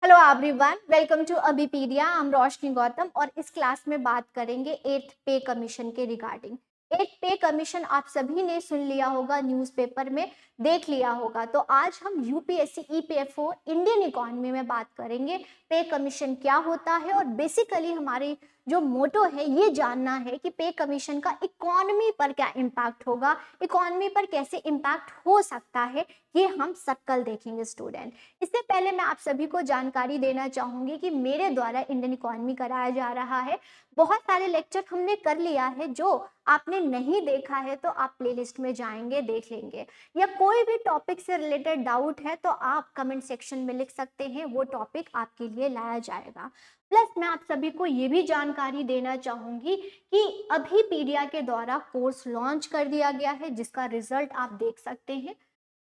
Hello everyone, welcome to Abipedia. I am Roshni Gautam और इस class में बात करेंगे एट्थ पे कमीशन के रिगार्डिंग। एट्थ पे कमीशन आप सभी ने सुन लिया होगा, न्यूज़पेपर में देख लिया होगा। तो आज हम यूपीएससी ईपीएफओ इंडियन इकोनॉमी में बात करेंगे पे कमीशन क्या होता है। और बेसिकली हमारी जो मोटो है ये जानना है कि पे कमीशन का इकोनॉमी पर क्या इम्पैक्ट होगा, इकोनॉमी पर कैसे इम्पैक्ट हो सकता है, ये हम सर्कल देखेंगे स्टूडेंट। इससे पहले मैं आप सभी को जानकारी देना चाहूंगी कि मेरे द्वारा इंडियन इकोनॉमी कराया जा रहा है। बहुत सारे लेक्चर हमने कर लिया है, जो आपने नहीं देखा है तो आप प्लेलिस्ट में जाएंगे देख लेंगे, या कोई भी टॉपिक से रिलेटेड डाउट है तो आप कमेंट सेक्शन में लिख सकते हैं, वो टॉपिक आपके लिए लाया जाएगा। प्लस मैं आप सभी को ये भी जानकारी देना चाहूंगी कि अभी पीडिया के द्वारा कोर्स लॉन्च कर दिया गया है, जिसका रिजल्ट आप देख सकते हैं।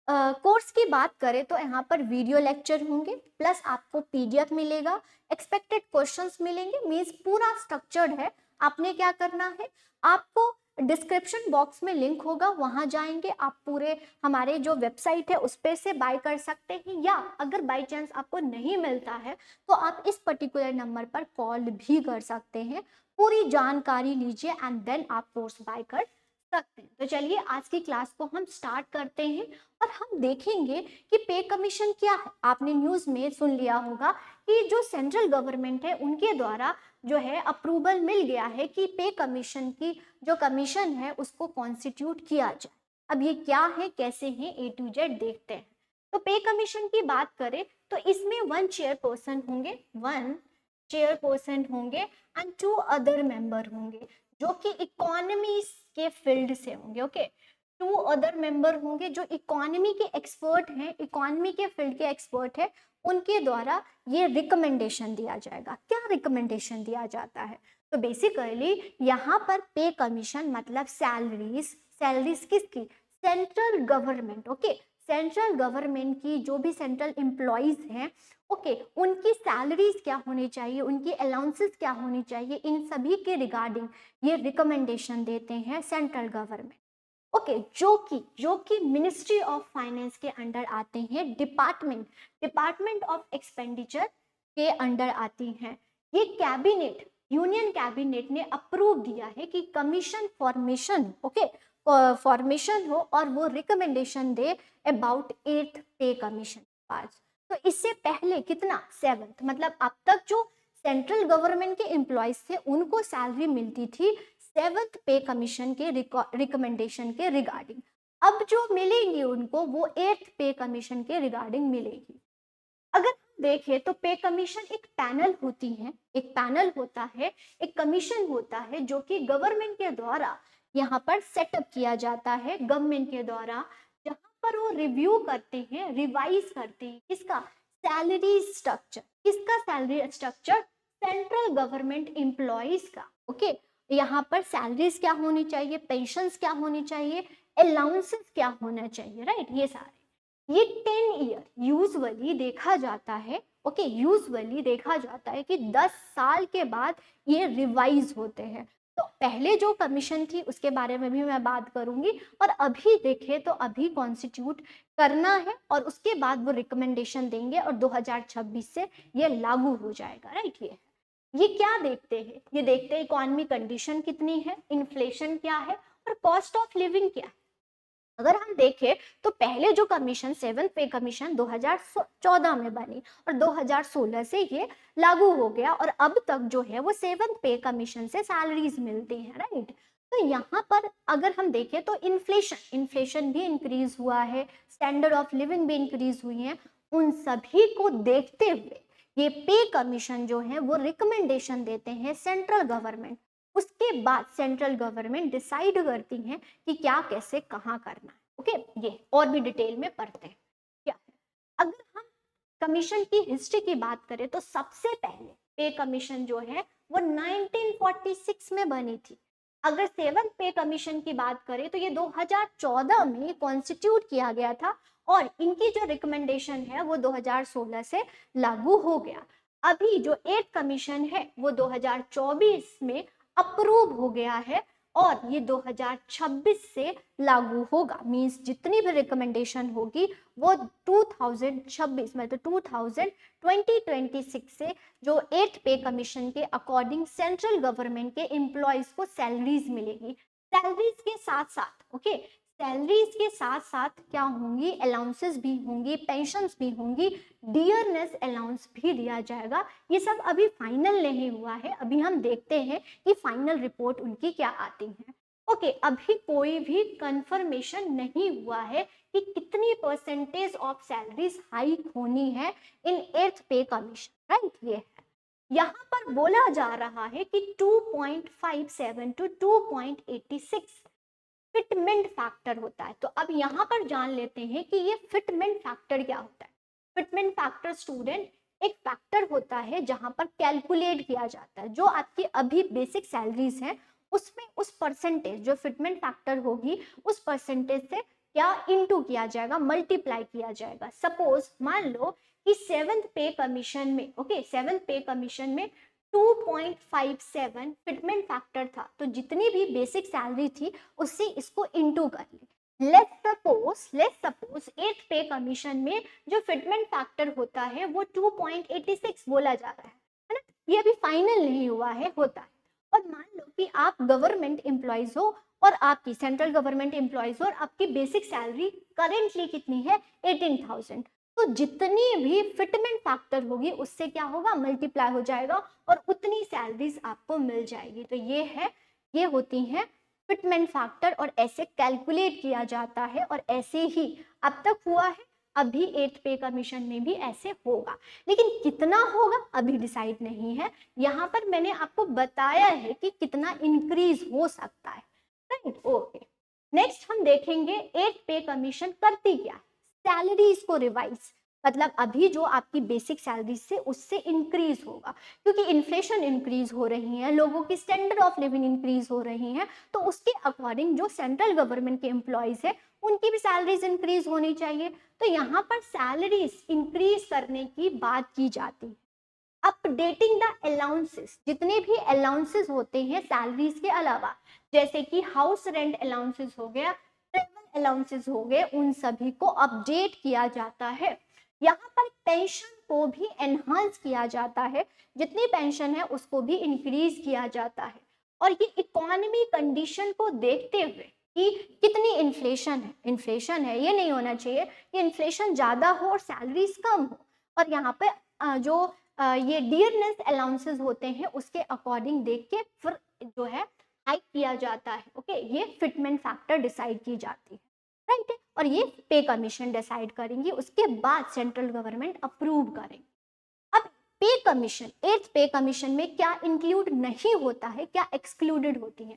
कोर्स की बात करें तो यहाँ पर वीडियो लेक्चर होंगे, प्लस आपको पीडीएफ मिलेगा, एक्सपेक्टेड क्वेश्चंस मिलेंगे, मींस पूरा स्ट्रक्चर्ड है। आपने क्या करना है, आपको डिस्क्रिप्शन बॉक्स में लिंक होगा, वहां जाएंगे आप, पूरे हमारे जो वेबसाइट है उस पे से बाय कर सकते हैं, या अगर बाय चांस आपको नहीं मिलता है तो आप इस पर्टिकुलर नंबर पर कॉल भी कर सकते हैं। पूरी जानकारी लीजिए एंड देन आप कोर्स बाय कर सकते हैं। तो चलिए आज की क्लास को हम स्टार्ट करते हैं और हम देखेंगे कि पे कमीशन क्या है। आपने न्यूज़ में सुन लिया होगा कि जो सेंट्रल गवर्नमेंट है उनके द्वारा जो है अप्रूवल मिल गया है कि पे कमीशन की जो कमीशन है उसको कॉन्स्टिट्यूट किया जाए। अब ये क्या है, कैसे हैं, ए टू जेड देखते हैं। तो पे कमीशन की बात करें तो इसमें वन चेयरपर्सन होंगे एंड टू अदर मेंबर होंगे जो कि इकोनॉमी के फील्ड से होंगे। ओके, टू अदर मेंबर होंगे जो इकोनॉमी के एक्सपर्ट हैं, इकोनॉमी के फील्ड के एक्सपर्ट है, उनके द्वारा ये रिकमेंडेशन दिया जाएगा। क्या रिकमेंडेशन दिया जाता है, तो बेसिकली यहाँ पर पे कमीशन मतलब सैलरीज किसकी, central government. Okay, central government की जो भी सेंट्रल एम्प्लॉइज हैं, ओके, उनकी सैलरीज क्या होनी चाहिए, उनकी अलाउंसेस क्या होनी चाहिए, इन सभी के रिगार्डिंग ये रिकमेंडेशन देते हैं सेंट्रल गवर्नमेंट। ओके, जो कि मिनिस्ट्री ऑफ फाइनेंस के अंडर आते हैं, डिपार्टमेंट ऑफ एक्सपेंडिचर के अंडर आती हैं। ये कैबिनेट, यूनियन कैबिनेट ने अप्रूव दिया है कि कमीशन फॉर्मेशन, ओके, फॉर्मेशन हो और वो recommendation they about eighth pay commission पास। तो इससे पहले कितना, सेवंथ, मतलब अब तक जो सेंट्रल गवर्नमेंट के एम्प्लॉयज थे उनको सैलरी मिलती थी सेवंथ पे कमीशन के रिकमेंडेशन के रिगार्डिंग। अब जो मिलेंगी उनको वो एट्थ पे कमीशन के रिगार्डिंग मिलेगी। अगर देखें तो पे कमीशन एक पैनल होती है, एक पैनल होता है, एक कमीशन होता है जो कि गवर्नमेंट के द्वारा यहाँ पर सेटअप किया जाता है, गवर्नमेंट के द्वारा, जहाँ पर वो रिव्यू करते हैं, रिवाइज करते हैं किसका, सैलरी स्ट्रक्चर। किसका salary structure, central government employees का। ओके, यहाँ पर सैलरीज क्या होनी चाहिए, पेंशंस क्या होनी चाहिए, अलाउंसेस क्या होना चाहिए, राइट, ये सारे। ये 10 ईयर यूजुअली देखा जाता है। ओके, यूजुअली देखा जाता है कि 10 साल के बाद ये रिवाइज होते हैं। तो पहले जो कमीशन थी उसके बारे में भी मैं बात करूंगी, और अभी देखें तो अभी कॉन्स्टिट्यूट करना है और उसके बाद वो रिकमेंडेशन देंगे और 2026 से ये लागू हो जाएगा, राइट। ये क्या देखते हैं, ये देखते हैं इकोनॉमी कंडीशन कितनी है, इन्फ्लेशन क्या है और कॉस्ट ऑफ लिविंग क्या है। अगर हम देखें तो पहले जो कमीशन, सेवंथ पे कमीशन 2014 में बनी और 2016 से ये लागू हो गया, और अब तक जो है वो सेवंथ पे कमीशन से सैलरीज मिलती हैं, राइट। तो यहाँ पर अगर हम देखें तो इन्फ्लेशन भी इंक्रीज हुआ है, स्टैंडर्ड ऑफ लिविंग भी इंक्रीज हुई है। उन सभी को देखते हुए ये पे कमीशन जो है वो रिकमेंडेशन देते हैं सेंट्रल गवर्नमेंट। उसके बाद सेंट्रल गवर्नमेंट डिसाइड करती है कि क्या, कैसे, कहाँ करना है। ओके, ये और भी डिटेल में पढ़ते हैं क्या है। अगर हम कमीशन की हिस्ट्री की बात करें तो सबसे पहले पे कमीशन जो है वो 1946 में बनी थी। अगर सेवंथ पे कमीशन की बात करें तो ये 2014 में कॉन्स्टिट्यूट किया गया था, और इनकी जो रिकमेंडेशन है वो 2016 से लागू हो गया। अभी जो एट कमीशन है वो 2024 में अप्रूव हो गया है, और ये 2026 से लागू होगा। मींस जितनी भी रिकमेंडेशन होगी वो 2026 मतलब 2026 से जो 8th पे कमीशन के अकॉर्डिंग सेंट्रल गवर्नमेंट के एम्प्लॉयज को सैलरीज मिलेगी। सैलरीज के साथ साथ ओके, सैलरीज के साथ साथ क्या होंगी, अलाउंसेस भी होंगी, पेंशंस भी होंगी, डियरनेस अलाउंस भी दिया जाएगा। ये सब अभी फाइनल नहीं हुआ है, अभी हम देखते हैं कि फाइनल रिपोर्ट उनकी क्या आती है। ओके, अभी कोई भी कंफर्मेशन नहीं हुआ है कि कितनी परसेंटेज ऑफ सैलरीज हाइक होनी है इन 8th पे कमीशन, राइट। ये है, यहाँ पर बोला जा रहा है कि 2.57 टू 2.86 फिटमेंट फैक्टर होता है। तो अब यहाँ पर जान लेते हैं कि ये फिटमेंट फैक्टर क्या होता है। फिटमेंट फैक्टर स्टूडेंट एक फैक्टर होता है जहां पर कैलकुलेट किया जाता है जो आपकी अभी बेसिक सैलरीज हैं उसमें उस परसेंटेज जो फिटमेंट फैक्टर होगी उस परसेंटेज से क्या इनटू किया जाएगा, मल्टीप्लाई किया जाएगा। सपोज मान लो कि 7th पे कमीशन में ओके 7th पे कमीशन में 2.57 फिटमेंट फैक्टर था, तो जितनी भी बेसिक सैलरी थी उससे इसको इनटू कर ले। लेट्स सपोज 8th पे कमीशन में जो फिटमेंट फैक्टर होता है वो 2.86 बोला जा रहा है ना। ये अभी फाइनल नहीं हुआ है, होता है। और मान लो कि आप गवर्नमेंट एम्प्लॉयज हो और आपकी सेंट्रल गवर्नमेंट एम्प्लॉयज हो और आपकी बेसिक सैलरी करेंटली कितनी है, 18,000। तो जितनी भी फिटमेंट फैक्टर होगी उससे क्या होगा, मल्टीप्लाई हो जाएगा और उतनी सैलरीज आपको मिल जाएगी। तो ये होती हैं फिटमेंट फैक्टर और ऐसे कैलकुलेट किया जाता है और ऐसे ही अब तक हुआ है, अभी 8th पे कमीशन में भी ऐसे होगा। लेकिन कितना होगा अभी डिसाइड नहीं है। यहाँ पर मैंने आपको बताया है कि कितना इंक्रीज हो सकता है, राइट। ओके, नेक्स्ट हम देखेंगे 8th पे कमीशन करती क्या है, सैलरीज को रिवाइज, मतलब अभी जो आपकी बेसिक सैलरी से उससे इंक्रीज होगा क्योंकि इन्फ्लेशन इंक्रीज हो रही है, लोगों की स्टैंडर्ड ऑफ लिविंग इंक्रीज हो रही है, तो उसके अकॉर्डिंग जो सेंट्रल गवर्नमेंट के एम्प्लॉयज है उनकी भी सैलरीज इंक्रीज होनी चाहिए। तो यहाँ पर सैलरीज इंक्रीज करने की बात की जाती है। अपडेटिंग द अलाउंसेस, जितने भी अलाउंसेस होते हैं सैलरीज के अलावा, जैसे कि हाउस रेंट अलाउंसेस हो गया, ट्रेवल अलाउंसेस हो गए, उन सभी को अपडेट किया जाता है। यहाँ पर पेंशन को भी एनहांस किया जाता है, जितनी पेंशन है उसको भी इंक्रीज किया जाता है। और ये इकोनॉमी कंडीशन को देखते हुए कि कितनी इन्फ्लेशन है ये नहीं होना चाहिए कि इन्फ्लेशन ज्यादा हो और सैलरीज कम हो। और यहाँ पे जो ये डियरनेस अलाउंसेस होते हैं उसके अकॉर्डिंग देख के फिर जो है हाइक किया जाता है। ओके, ये फिटमेंट फैक्टर डिसाइड की जाती है, राइट। और ये पे कमीशन डिसाइड करेंगी, उसके बाद सेंट्रल गवर्नमेंट अप्रूव करेंगे। अब पे कमीशन 8th पे कमीशन में क्या इंक्लूड नहीं होता है, क्या एक्सक्लूडेड होती है,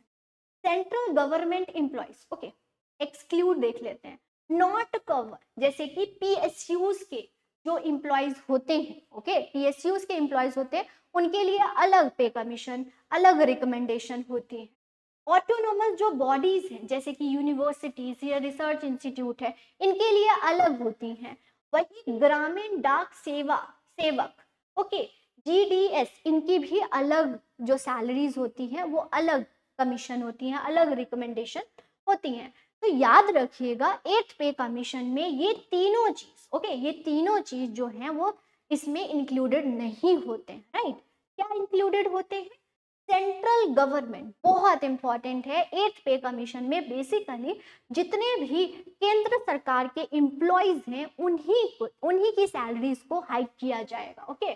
central government employees. Okay, exclude देख लेते हैं। नॉट कवर, जैसे कि पीएसयूज के जो एम्प्लॉयज होते हैं, ओके पीएसयूज के एम्प्लॉयज होते हैं उनके लिए अलग पे कमीशन, अलग रिकमेंडेशन होती है। ऑटोनोमस जो बॉडीज हैं जैसे कि यूनिवर्सिटीज या रिसर्च इंस्टीट्यूट है इनके लिए अलग होती हैं। वही ग्रामीण डाक सेवक ओके जीडीएस, इनकी भी अलग जो सैलरीज होती हैं वो अलग कमीशन होती हैं, अलग रिकमेंडेशन होती हैं। तो याद रखिएगा 8th पे कमीशन में ये तीनों चीज ओके ये तीनों चीज जो हैं वो इसमें इंक्लूडेड नहीं होते हैं, राइट। क्या इंक्लूडेड होते हैं, सेंट्रल गवर्नमेंट, बहुत इंपॉर्टेंट है 8th पे कमीशन में बेसिकली जितने भी केंद्र सरकार के एम्प्लॉयज हैं उन्हीं की सैलरीज को हाइक किया जाएगा। ओके,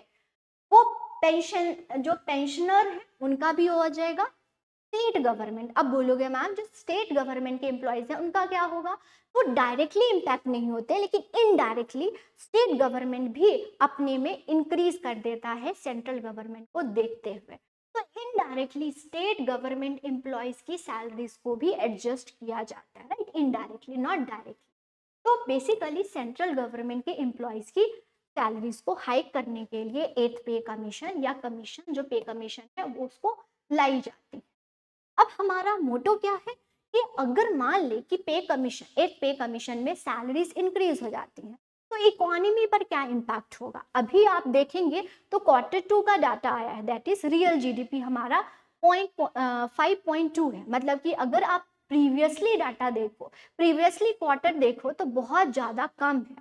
वो पेंशन जो पेंशनर है उनका भी हो जाएगा। स्टेट गवर्नमेंट, अब बोलोगे मैम जो स्टेट गवर्नमेंट के एम्प्लॉयज हैं उनका क्या होगा, वो डायरेक्टली इम्पैक्ट नहीं होते लेकिन इनडायरेक्टली स्टेट गवर्नमेंट भी अपने में इंक्रीज कर देता है सेंट्रल गवर्नमेंट को देखते हुए। तो इनडायरेक्टली स्टेट गवर्नमेंट एम्प्लॉयज की सैलरीज को भी एडजस्ट किया जाता है, राइट, इनडायरेक्टली नॉट डायरेक्टली। तो बेसिकली सेंट्रल गवर्नमेंट के एम्प्लॉयज की सैलरीज को हाइक करने के लिए 8th पे कमीशन या कमीशन जो पे कमीशन है वो उसको लाई जाती है। अब हमारा मोटो क्या है कि अगर मान ले कि पे कमीशन 8th पे कमीशन में सैलरीज इंक्रीज हो जाती हैं तो इकोनॉमी पर क्या इम्पैक्ट होगा। अभी आप देखेंगे तो Q2 का डाटा आया है, दैट इज रियल जीडीपी हमारा 5.2 है, मतलब कि अगर आप प्रीवियसली डाटा देखो, प्रीवियसली क्वार्टर देखो तो बहुत ज़्यादा कम है।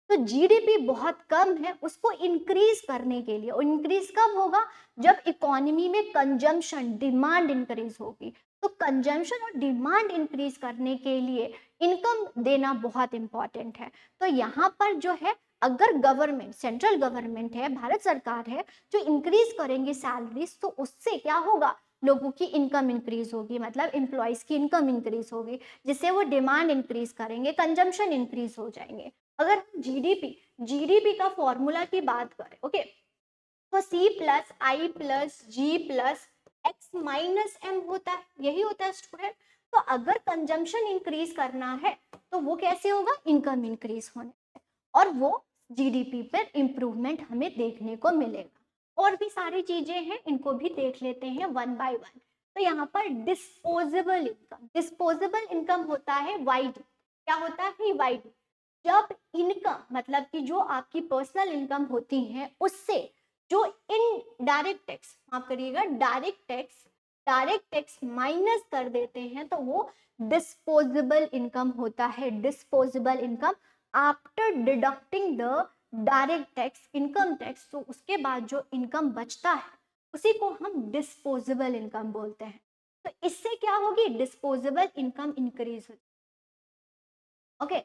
तो जीडीपी बहुत कम है, उसको इंक्रीज करने के लिए, और इंक्रीज कब होगा, जब इकोनॉमी में कंजम्पशन, डिमांड इंक्रीज होगी। तो कंजम्पशन और डिमांड इंक्रीज करने के लिए इनकम देना बहुत इंपॉर्टेंट है। तो यहाँ पर जो है, अगर गवर्नमेंट, सेंट्रल गवर्नमेंट है, भारत सरकार है, जो इंक्रीज करेंगे सैलरीज, तो उससे क्या होगा, लोगों की इनकम इंक्रीज होगी, मतलब एम्प्लॉयज की इनकम इंक्रीज होगी, जिससे वो डिमांड इंक्रीज करेंगे, कंजम्पशन इंक्रीज हो जाएंगे। अगर हम जीडीपी का फॉर्मूला की बात करें, ओके, तो सी plus I plus G plus X minus M होता है, यही होता है स्टूडेंट। तो अगर कंजम्पशन इंक्रीज करना है तो वो कैसे होगा, इनकम इंक्रीज होने से, और वो जीडीपी पर इंप्रूवमेंट हमें देखने को मिलेगा। और भी सारी चीजें हैं, इनको भी देख लेते हैं वन बाय वन। तो यहाँ पर डिस्पोजेबल इनकम होता है वाईडी। क्या होता है वाईडी, जब इनकम, मतलब कि जो आपकी पर्सनल इनकम होती है, उससे जो इनडायरेक्ट टैक्स, माफ करिएगा, डायरेक्ट टैक्स माइनस कर देते हैं, तो वो डिस्पोजेबल इनकम होता है। Disposable income after deducting the direct tax, income tax, तो उसके बाद जो इनकम बचता है उसी को हम डिस्पोजेबल इनकम बोलते हैं। तो इससे क्या होगी, डिस्पोजेबल इनकम इंक्रीज हो। ओके,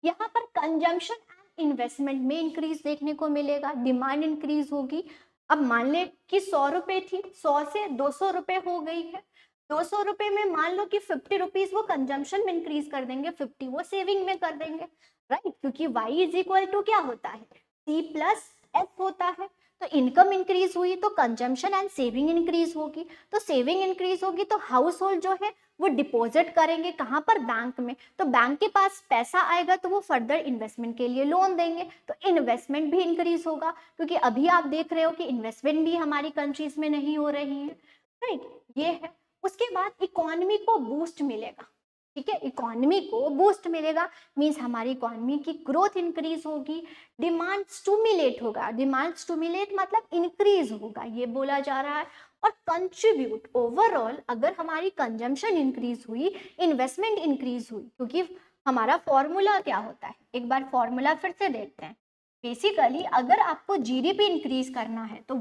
यहाँ पर कंजम्पशन एंड इन्वेस्टमेंट में इंक्रीज देखने को मिलेगा, डिमांड इंक्रीज होगी। अब मान ले कि 100 रुपए थी, 100 से 200 रुपए हो गई है। 200 रुपए में मान लो कि 50 रुपीज वो कंजम्पशन में इंक्रीज कर देंगे, 50 वो सेविंग में कर देंगे, राइट, क्योंकि y इज इक्वल टू क्या होता है, c प्लस एफ होता है। तो इनकम इंक्रीज हुई तो कंजम्पशन एंड सेविंग इंक्रीज होगी, तो सेविंग इंक्रीज होगी तो हाउस होल्ड जो है वो डिपॉजिट करेंगे कहाँ पर, बैंक में। तो बैंक के पास पैसा आएगा तो वो फर्दर इन्वेस्टमेंट के लिए लोन देंगे, तो इन्वेस्टमेंट भी इंक्रीज होगा, क्योंकि अभी आप देख रहे हो कि इन्वेस्टमेंट भी हमारी कंट्रीज में नहीं हो रही है, राइट, ये है। उसके बाद इकोनॉमी को बूस्ट मिलेगा, ठीक है, इकोनॉमी को बूस्ट मिलेगा, मीन्स हमारी इकोनॉमी की ग्रोथ इंक्रीज होगी, डिमांड स्टूमुलेट होगा, डिमांड स्टूमुलेट मतलब इंक्रीज होगा, ये बोला जा रहा है। और कंट्रीब्यूट ओवरऑल, अगर हमारी कंजम्पशन इंक्रीज हुई, इन्वेस्टमेंट इंक्रीज हुई, क्योंकि हमारा फॉर्मूला क्या होता है, एक बार फॉर्मूला फिर से देखते हैं। बेसिकली अगर आपको जीडीपी इंक्रीज करना है तो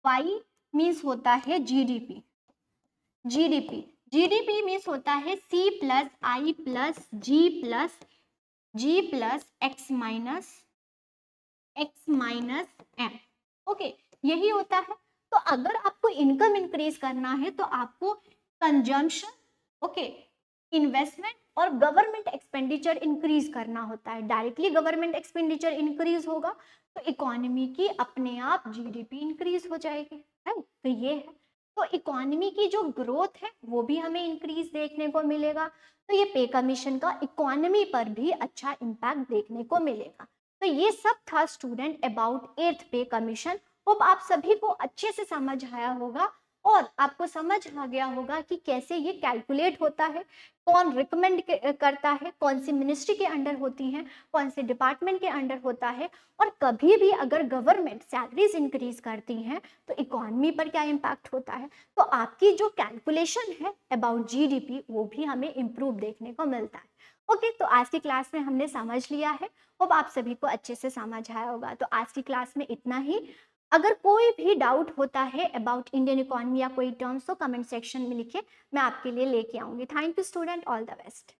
वाई मीन्स होता है जीडीपी, जीडीपी मीन्स होता है C plus I plus G plus X minus M, okay, यही होता है। तो अगर आपको इनकम इंक्रीज करना है तो आपको कंजम्पशन, ओके, इन्वेस्टमेंट और गवर्नमेंट एक्सपेंडिचर इंक्रीज करना होता है। डायरेक्टली गवर्नमेंट एक्सपेंडिचर इंक्रीज होगा तो इकोनॉमी की अपने आप जीडीपी इंक्रीज हो जाएगी, है, तो ये है। तो इकोनॉमी की जो ग्रोथ है वो भी हमें इंक्रीज देखने को मिलेगा। तो ये पे कमीशन का इकोनॉमी पर भी अच्छा इम्पैक्ट देखने को मिलेगा। तो ये सब था स्टूडेंट अबाउट 8th पे कमीशन। होप आप सभी को अच्छे से समझ आया होगा और आपको समझ आ गया होगा कि कैसे ये कैलकुलेट होता है, कौन रिकमेंड करता है, कौन सी मिनिस्ट्री के अंडर होती हैं, कौन से डिपार्टमेंट के अंडर होता है, और कभी भी अगर गवर्नमेंट सैलरीज इंक्रीज करती हैं तो इकोनॉमी पर क्या इम्पैक्ट होता है। तो आपकी जो कैलकुलेशन है अबाउट जीडीपी वो भी हमें इम्प्रूव देखने को मिलता है। ओके, तो आज की क्लास में हमने समझ लिया है, होप आप सभी को अच्छे से समझ आया होगा। तो आज की क्लास में इतना ही। अगर कोई भी डाउट होता है अबाउट इंडियन इकोनॉमी या कोई टर्म्स तो कमेंट सेक्शन में लिखिए, मैं आपके लिए लेके आऊंगी। Thank you student, all the best.